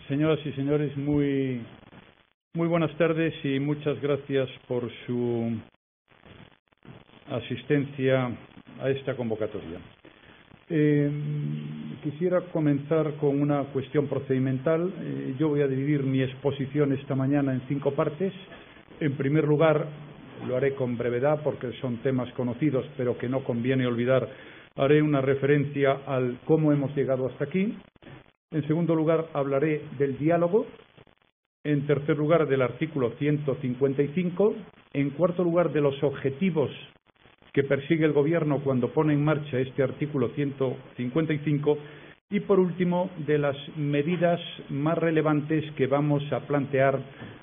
Señoras y señores, muy buenas tardes y muchas gracias por su asistencia a esta convocatoria. Quisiera comenzar con una cuestión procedimental. Yo voy a dividir mi exposición esta mañana en 5 partes. En primer lugar, lo haré con brevedad porque son temas conocidos, pero que no conviene olvidar. Haré una referencia al cómo hemos llegado hasta aquí. En segundo lugar, hablaré del diálogo. En tercer lugar, del artículo 155. En cuarto lugar, de los objetivos que persigue el Gobierno cuando pone en marcha este artículo 155. Y, por último, de las medidas más relevantes que vamos a plantear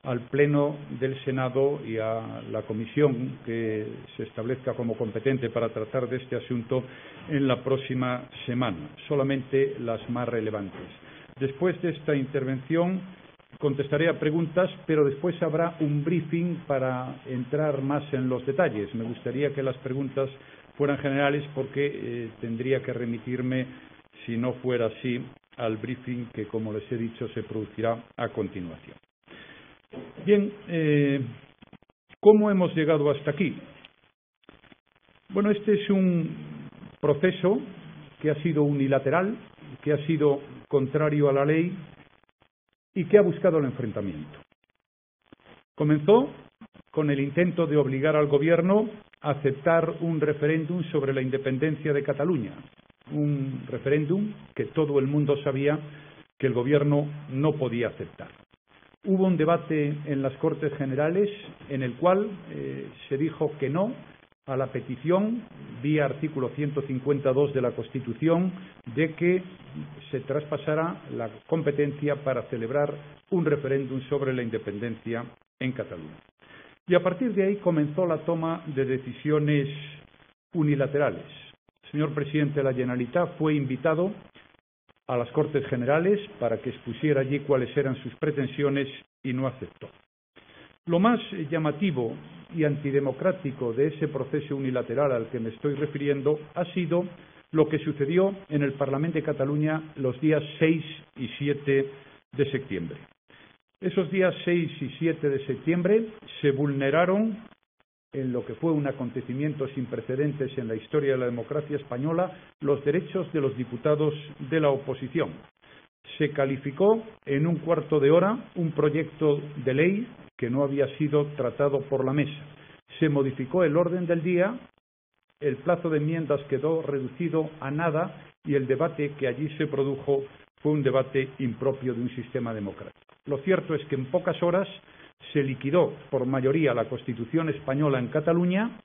al Pleno del Senado y a la comisión que se establezca como competente para tratar de este asunto en la próxima semana. Solamente las más relevantes. Después de esta intervención contestaré a preguntas, pero después habrá un briefing para entrar más en los detalles. Me gustaría que las preguntas fueran generales porque tendría que remitirme, si no fuera así, al briefing que, como les he dicho, se producirá a continuación. Bien, ¿cómo hemos llegado hasta aquí? Bueno, este es un proceso que ha sido unilateral, que ha sido contrario a la ley y que ha buscado el enfrentamiento. Comenzó con el intento de obligar al Gobierno a aceptar un referéndum sobre la independencia de Cataluña, un referéndum que todo el mundo sabía que el Gobierno no podía aceptar. Hubo un debate en las Cortes Generales en el cual se dijo que no a la petición, vía artículo 152 de la Constitución, de que se traspasara la competencia para celebrar un referéndum sobre la independencia en Cataluña. Y a partir de ahí comenzó la toma de decisiones unilaterales. El señor presidente de la Generalitat fue invitado a las Cortes Generales para que expusiera allí cuáles eran sus pretensiones y no aceptó. Lo más llamativo y antidemocrático de ese proceso unilateral al que me estoy refiriendo ha sido lo que sucedió en el Parlamento de Cataluña los días 6 y 7 de septiembre. Esos días 6 y 7 de septiembre se vulneraron, en lo que fue un acontecimiento sin precedentes en la historia de la democracia española, los derechos de los diputados de la oposición. Se calificó en un cuarto de hora un proyecto de ley que no había sido tratado por la mesa. Se modificó el orden del día, el plazo de enmiendas quedó reducido a nada y el debate que allí se produjo fue un debate impropio de un sistema democrático. Lo cierto es que en pocas horas se liquidó por mayoría la Constitución española en Cataluña,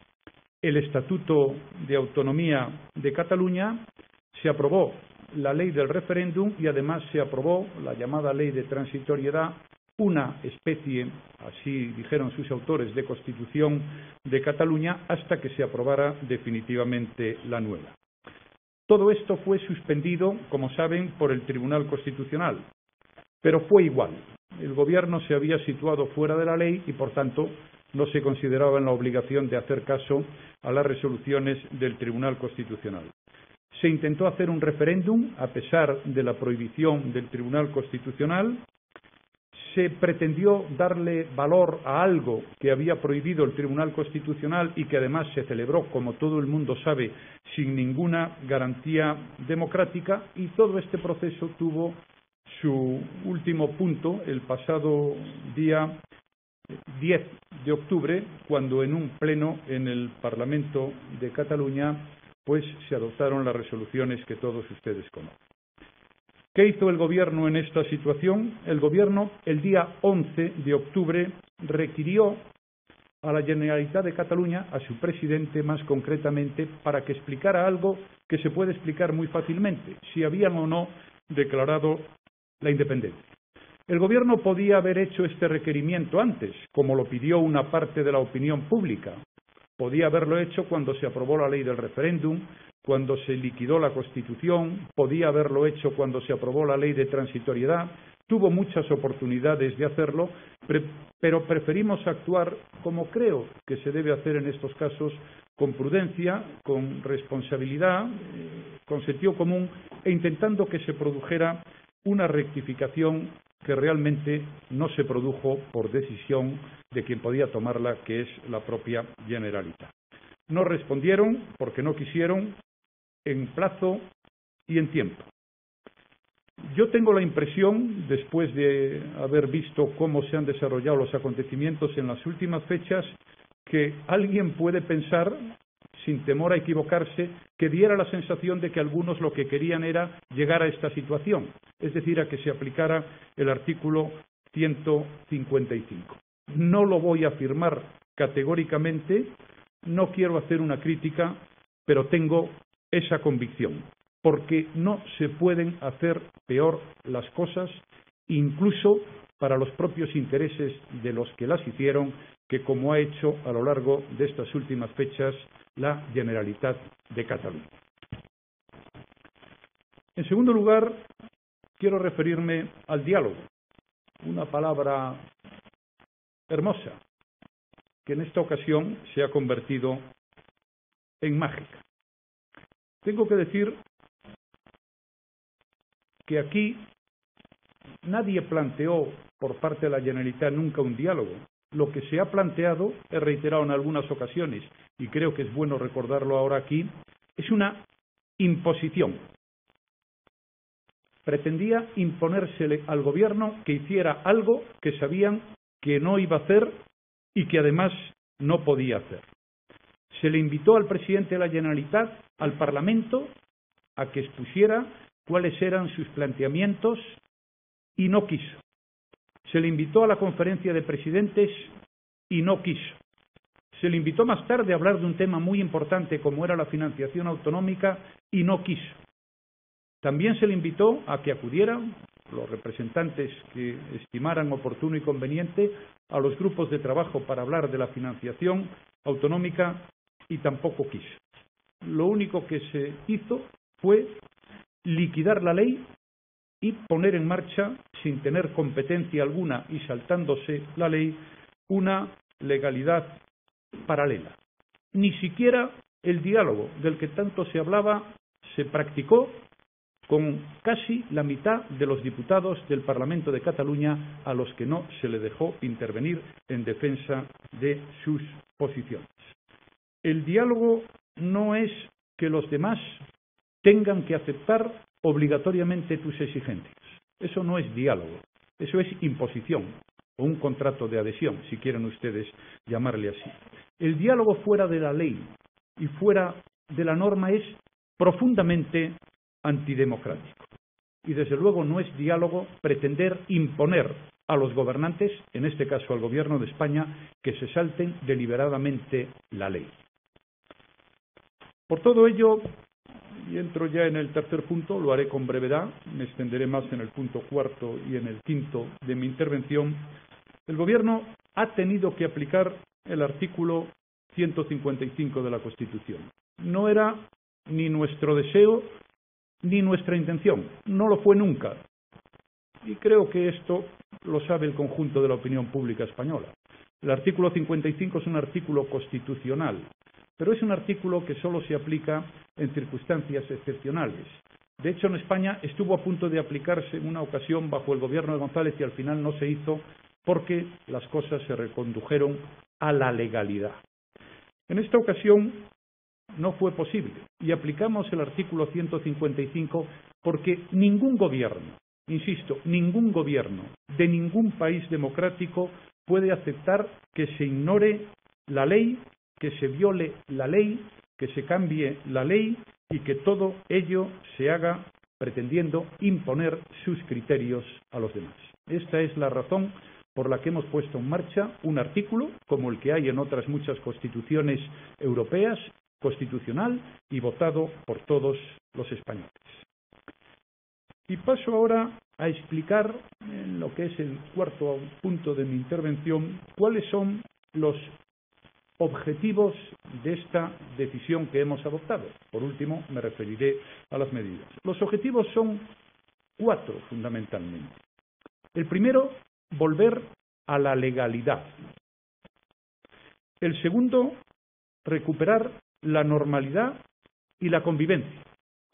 el Estatuto de Autonomía de Cataluña, se aprobó la ley del referéndum y además se aprobó la llamada ley de transitoriedad, una especie, así dijeron sus autores, de Constitución de Cataluña hasta que se aprobara definitivamente la nueva. Todo esto fue suspendido, como saben, por el Tribunal Constitucional, pero fue igual. El Gobierno se había situado fuera de la ley y, por tanto, no se consideraba en la obligación de hacer caso a las resoluciones del Tribunal Constitucional. Se intentó hacer un referéndum a pesar de la prohibición del Tribunal Constitucional. Se pretendió darle valor a algo que había prohibido el Tribunal Constitucional y que además se celebró, como todo el mundo sabe, sin ninguna garantía democrática, y todo este proceso tuvo su último punto el pasado día 10 de octubre, cuando en un pleno en el Parlamento de Cataluña pues se adoptaron las resoluciones que todos ustedes conocen. ¿Qué hizo el Gobierno en esta situación? El Gobierno, el día 11 de octubre, requirió a la Generalitat de Cataluña, a su presidente más concretamente, para que explicara algo que se puede explicar muy fácilmente, si habían o no declarado la independencia. El Gobierno podía haber hecho este requerimiento antes, como lo pidió una parte de la opinión pública. Podía haberlo hecho cuando se aprobó la ley del referéndum, cuando se liquidó la Constitución, podía haberlo hecho cuando se aprobó la ley de transitoriedad. Tuvo muchas oportunidades de hacerlo, pero preferimos actuar como creo que se debe hacer en estos casos, con prudencia, con responsabilidad, con sentido común e intentando que se produjera una rectificación que realmente no se produjo por decisión de quien podía tomarla, que es la propia Generalitat. No respondieron porque no quisieron en plazo y en tiempo. Yo tengo la impresión, después de haber visto cómo se han desarrollado los acontecimientos en las últimas fechas, que alguien puede pensar, sin temor a equivocarse, que diera la sensación de que algunos lo que querían era llegar a esta situación, es decir, a que se aplicara el artículo 155. No lo voy a afirmar categóricamente, no quiero hacer una crítica, pero tengo esa convicción, porque no se pueden hacer peor las cosas, incluso para los propios intereses de los que las hicieron, que como ha hecho a lo largo de estas últimas fechas la Generalitat de Cataluña. En segundo lugar, quiero referirme al diálogo, una palabra hermosa, que en esta ocasión se ha convertido en mágica. Tengo que decir que aquí nadie planteó por parte de la Generalitat nunca un diálogo. Lo que se ha planteado, he reiterado en algunas ocasiones, y creo que es bueno recordarlo ahora aquí, es una imposición. Pretendía imponérsele al gobierno que hiciera algo que sabían que no iba a hacer y que además no podía hacer. Se le invitó al presidente de la Generalitat, al Parlamento, a que expusiera cuáles eran sus planteamientos y no quiso. Se le invitó a la conferencia de presidentes y no quiso. Se le invitó más tarde a hablar de un tema muy importante como era la financiación autonómica y no quiso. También se le invitó a que acudieran los representantes que estimaran oportuno y conveniente a los grupos de trabajo para hablar de la financiación autonómica y tampoco quiso. Lo único que se hizo fue liquidar la ley y poner en marcha, sin tener competencia alguna y saltándose la ley, una legalidad paralela. Ni siquiera el diálogo del que tanto se hablaba se practicó con casi la mitad de los diputados del Parlamento de Cataluña a los que no se le dejó intervenir en defensa de sus posiciones. El diálogo no es que los demás tengan que aceptar obligatoriamente tus exigencias. Eso no es diálogo, eso es imposición o un contrato de adhesión, si quieren ustedes llamarle así. El diálogo fuera de la ley y fuera de la norma es profundamente antidemocrático. Y desde luego no es diálogo pretender imponer a los gobernantes, en este caso al Gobierno de España, que se salten deliberadamente la ley. Por todo ello, y entro ya en el tercer punto, lo haré con brevedad, me extenderé más en el punto cuarto y en el quinto de mi intervención. El Gobierno ha tenido que aplicar el artículo 155 de la Constitución. No era ni nuestro deseo ni nuestra intención, no lo fue nunca. Y creo que esto lo sabe el conjunto de la opinión pública española. El artículo 55 es un artículo constitucional, pero es un artículo que solo se aplica en circunstancias excepcionales. De hecho, en España estuvo a punto de aplicarse en una ocasión bajo el gobierno de González y al final no se hizo porque las cosas se recondujeron a la legalidad. En esta ocasión no fue posible y aplicamos el artículo 155 porque ningún gobierno, insisto, ningún gobierno de ningún país democrático puede aceptar que se ignore la ley, que se viole la ley, que se cambie la ley y que todo ello se haga pretendiendo imponer sus criterios a los demás. Esta es la razón por la que hemos puesto en marcha un artículo, como el que hay en otras muchas constituciones europeas, constitucional y votado por todos los españoles. Y paso ahora a explicar, en lo que es el cuarto punto de mi intervención, cuáles son los objetivos de esta decisión que hemos adoptado. Por último, me referiré a las medidas. Los objetivos son 4, fundamentalmente. El primero, volver a la legalidad. El segundo, recuperar la normalidad y la convivencia,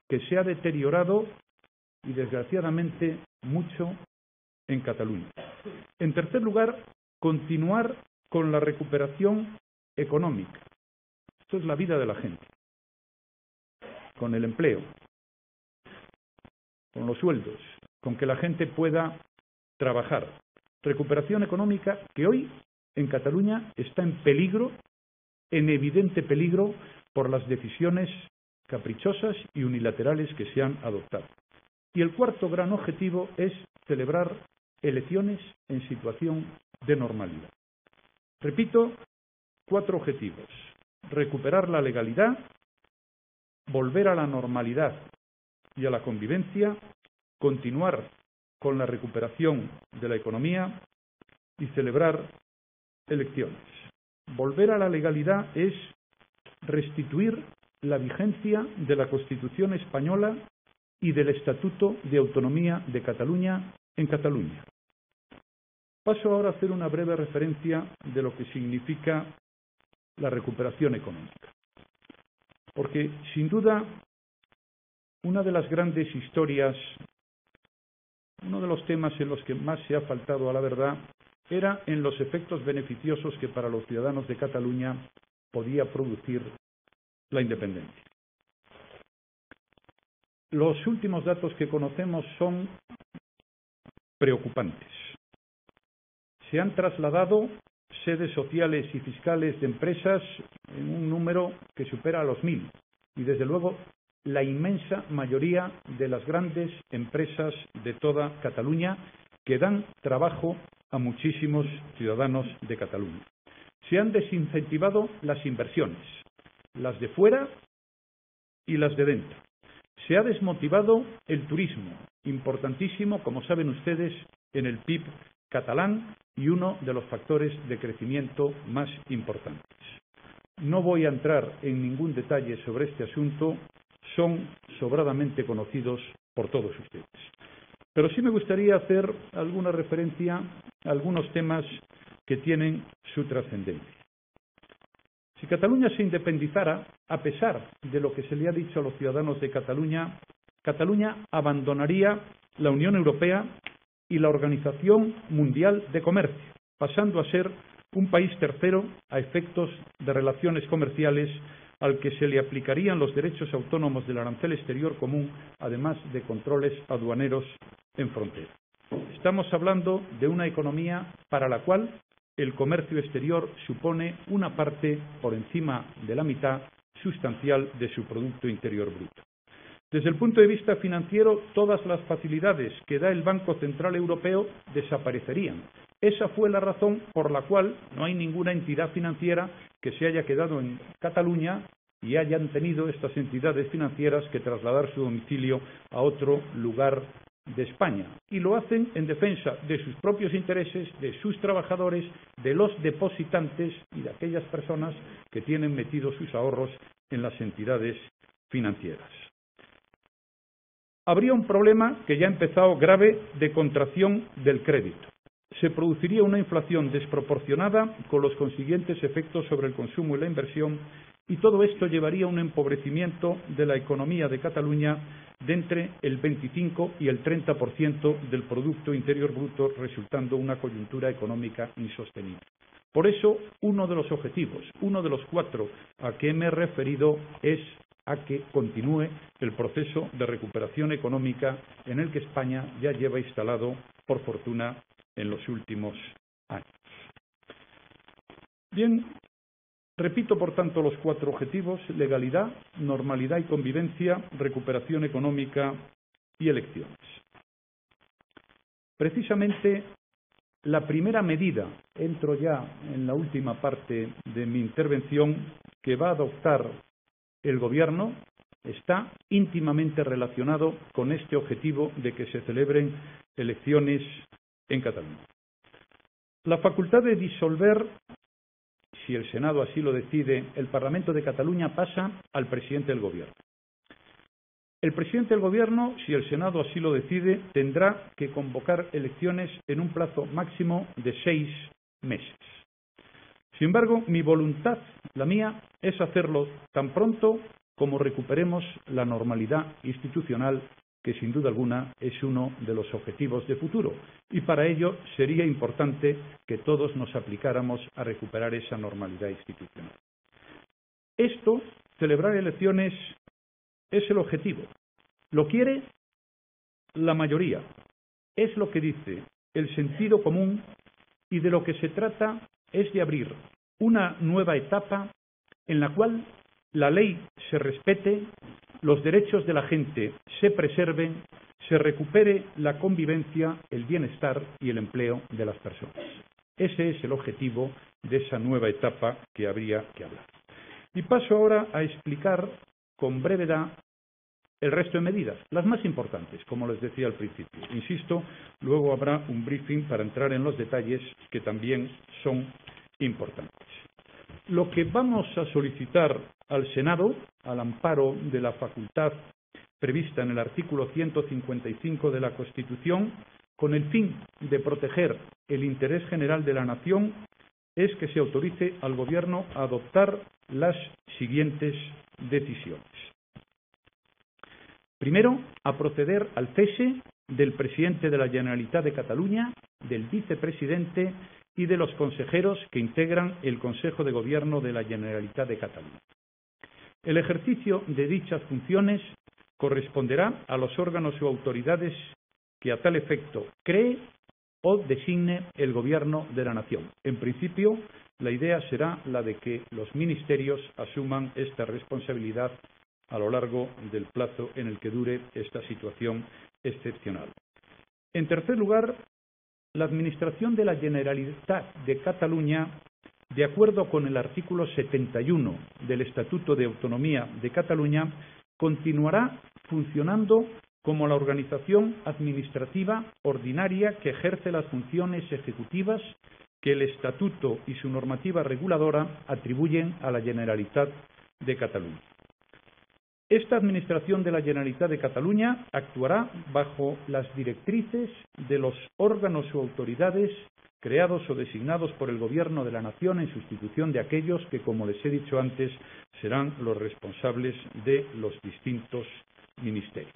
que se ha deteriorado y desgraciadamente mucho en Cataluña. En tercer lugar, continuar con la recuperación económica. Esto es la vida de la gente, con el empleo, con los sueldos, con que la gente pueda trabajar. Recuperación económica que hoy en Cataluña está en peligro, en evidente peligro, por las decisiones caprichosas y unilaterales que se han adoptado. Y el cuarto gran objetivo es celebrar elecciones en situación de normalidad. Repito, 4 objetivos: recuperar la legalidad, volver a la normalidad y a la convivencia, continuar con la recuperación de la economía y celebrar elecciones. Volver a la legalidad es restituir la vigencia de la Constitución española y del Estatuto de Autonomía de Cataluña en Cataluña. Paso ahora a hacer una breve referencia de lo que significa la recuperación económica. Porque, sin duda, una de las grandes historias, uno de los temas en los que más se ha faltado a la verdad, era en los efectos beneficiosos que para los ciudadanos de Cataluña podía producir la independencia. Los últimos datos que conocemos son preocupantes. Se han trasladado sedes sociales y fiscales de empresas en un número que supera a los 1000 y, desde luego, la inmensa mayoría de las grandes empresas de toda Cataluña que dan trabajo a muchísimos ciudadanos de Cataluña. Se han desincentivado las inversiones, las de fuera y las de dentro. Se ha desmotivado el turismo, importantísimo, como saben ustedes, en el PIB catalán y uno de los factores de crecimiento más importantes. No voy a entrar en ningún detalle sobre este asunto, son sobradamente conocidos por todos ustedes. Pero sí me gustaría hacer alguna referencia a algunos temas que tienen su trascendencia. Si Cataluña se independizara, a pesar de lo que se le ha dicho a los ciudadanos de Cataluña, Cataluña abandonaría la Unión Europea y la Organización Mundial de Comercio, pasando a ser un país tercero a efectos de relaciones comerciales al que se le aplicarían los derechos autónomos del arancel exterior común, además de controles aduaneros en frontera. Estamos hablando de una economía para la cual el comercio exterior supone una parte por encima de la mitad sustancial de su Producto Interior Bruto. Desde el punto de vista financiero, todas las facilidades que da el Banco Central Europeo desaparecerían. Esa fue la razón por la cual no hay ninguna entidad financiera que se haya quedado en Cataluña y hayan tenido estas entidades financieras que trasladar su domicilio a otro lugar de España. Y lo hacen en defensa de sus propios intereses, de sus trabajadores, de los depositantes y de aquellas personas que tienen metidos sus ahorros en las entidades financieras. Habría un problema que ya ha empezado grave de contracción del crédito. Se produciría una inflación desproporcionada con los consiguientes efectos sobre el consumo y la inversión, y todo esto llevaría a un empobrecimiento de la economía de Cataluña de entre el 25 y el 30% del Producto Interior Bruto, resultando una coyuntura económica insostenible. Por eso, uno de los objetivos, uno de los 4 a que me he referido, es a que continúe el proceso de recuperación económica en el que España ya lleva instalado, por fortuna, en los últimos años. Bien, repito, por tanto, los 4 objetivos: legalidad, normalidad y convivencia, recuperación económica y elecciones. Precisamente, la primera medida, entro ya en la última parte de mi intervención, que va a adoptar el Gobierno, está íntimamente relacionado con este objetivo de que se celebren elecciones en Cataluña. La facultad de disolver, si el Senado así lo decide, el Parlamento de Cataluña pasa al presidente del Gobierno. El presidente del Gobierno, si el Senado así lo decide, tendrá que convocar elecciones en un plazo máximo de 6 meses. Sin embargo, mi voluntad, la mía, es hacerlo tan pronto como recuperemos la normalidad institucional que sin duda alguna es uno de los objetivos de futuro, y para ello sería importante que todos nos aplicáramos a recuperar esa normalidad institucional. Esto, celebrar elecciones, es el objetivo. Lo quiere la mayoría. Es lo que dice el sentido común, y de lo que se trata es de abrir una nueva etapa en la cual la ley se respete, los derechos de la gente se preserven, se recupere la convivencia, el bienestar y el empleo de las personas. Ese es el objetivo de esa nueva etapa que habría que hablar. Y paso ahora a explicar con brevedad el resto de medidas, las más importantes, como les decía al principio. Insisto, luego habrá un briefing para entrar en los detalles que también son importantes. Lo que vamos a solicitar al Senado, al amparo de la facultad prevista en el artículo 155 de la Constitución, con el fin de proteger el interés general de la nación, es que se autorice al Gobierno a adoptar las siguientes decisiones. Primero, a proceder al cese del presidente de la Generalitat de Cataluña, del vicepresidente y de los consejeros que integran el Consejo de Gobierno de la Generalitat de Cataluña. El ejercicio de dichas funciones corresponderá a los órganos o autoridades que a tal efecto cree o designe el Gobierno de la Nación. En principio, la idea será la de que los ministerios asuman esta responsabilidad a lo largo del plazo en el que dure esta situación excepcional. En tercer lugar, la Administración de la Generalitat de Cataluña, de acuerdo con el artículo 71 del Estatuto de Autonomía de Cataluña, continuará funcionando como la organización administrativa ordinaria que ejerce las funciones ejecutivas que el Estatuto y su normativa reguladora atribuyen a la Generalitat de Cataluña. Esta Administración de la Generalitat de Cataluña actuará bajo las directrices de los órganos o autoridades creados o designados por el Gobierno de la Nación en sustitución de aquellos que, como les he dicho antes, serán los responsables de los distintos ministerios.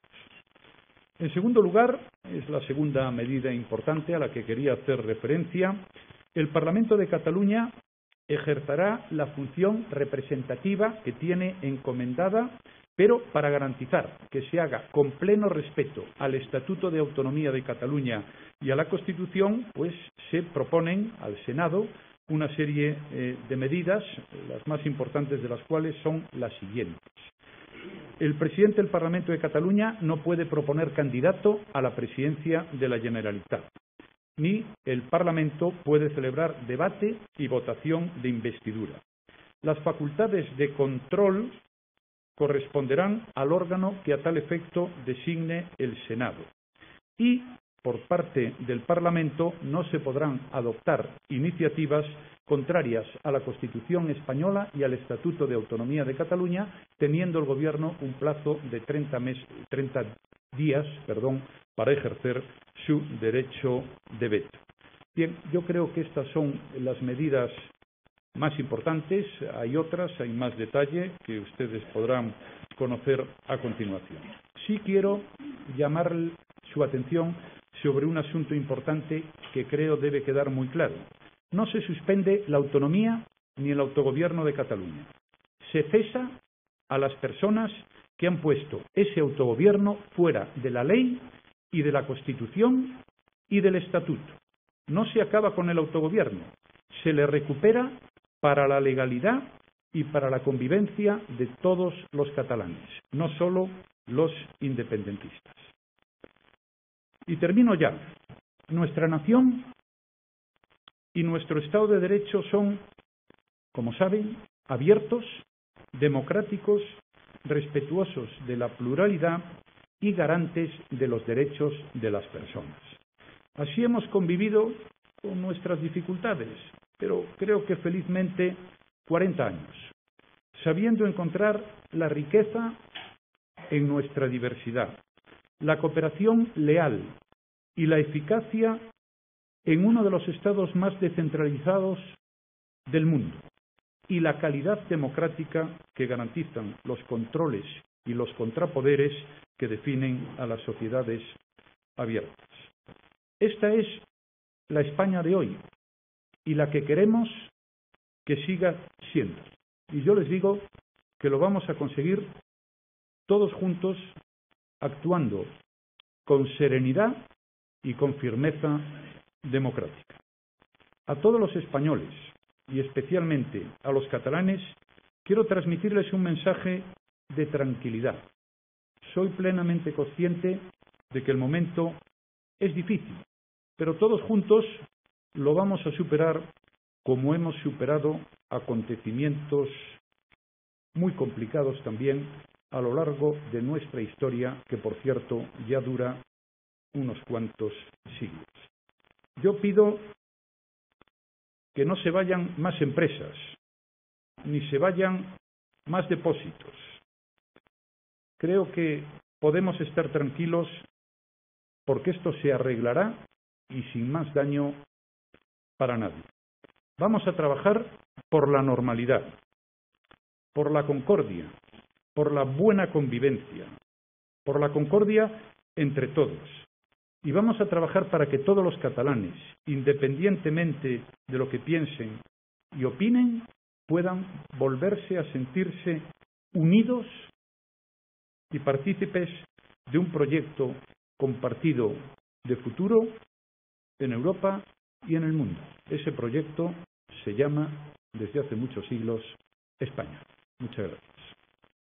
En segundo lugar, es la segunda medida importante a la que quería hacer referencia, el Parlamento de Cataluña ejercerá la función representativa que tiene encomendada, pero para garantizar que se haga con pleno respeto al Estatuto de Autonomía de Cataluña y a la Constitución, pues se proponen al Senado una serie de medidas, las más importantes de las cuales son las siguientes. El presidente del Parlamento de Cataluña no puede proponer candidato a la presidencia de la Generalitat, ni el Parlamento puede celebrar debate y votación de investidura. Las facultades de control corresponderán al órgano que a tal efecto designe el Senado. Y, por parte del Parlamento, no se podrán adoptar iniciativas contrarias a la Constitución española y al Estatuto de Autonomía de Cataluña, teniendo el Gobierno un plazo de 30 días para ejercer su derecho de veto. Bien, yo creo que estas son las medidas más importantes. Hay otras, hay más detalle que ustedes podrán conocer a continuación. Sí quiero llamar su atención sobre un asunto importante que creo debe quedar muy claro. No se suspende la autonomía ni el autogobierno de Cataluña. Se cesa a las personas que han puesto ese autogobierno fuera de la ley y de la Constitución y del Estatuto. No se acaba con el autogobierno, se le recupera para la legalidad y para la convivencia de todos los catalanes, no solo los independentistas. Y termino ya. Nuestra nación y nuestro Estado de Derecho son, como saben, abiertos, democráticos, respetuosos de la pluralidad y garantes de los derechos de las personas. Así hemos convivido con nuestras dificultades, pero creo que felizmente 40 años, sabiendo encontrar la riqueza en nuestra diversidad, la cooperación leal y la eficacia en uno de los estados más descentralizados del mundo y la calidad democrática que garantizan los controles y los contrapoderes que definen a las sociedades abiertas. Esta es la España de hoy y la que queremos que siga siendo. Y yo les digo que lo vamos a conseguir todos juntos, actuando con serenidad y con firmeza democrática. A todos los españoles, y especialmente a los catalanes, quiero transmitirles un mensaje de tranquilidad. Soy plenamente consciente de que el momento es difícil, pero todos juntos lo vamos a superar como hemos superado acontecimientos muy complicados también a lo largo de nuestra historia, que por cierto ya dura unos cuantos siglos. Yo pido que no se vayan más empresas, ni se vayan más depósitos. Creo que podemos estar tranquilos porque esto se arreglará y sin más daño para nadie. Vamos a trabajar por la normalidad, por la concordia, por la buena convivencia, por la concordia entre todos. Y vamos a trabajar para que todos los catalanes, independientemente de lo que piensen y opinen, puedan volverse a sentirse unidos y partícipes de un proyecto compartido de futuro en Europa y en el mundo. Ese proyecto se llama, desde hace muchos siglos, España. Muchas gracias.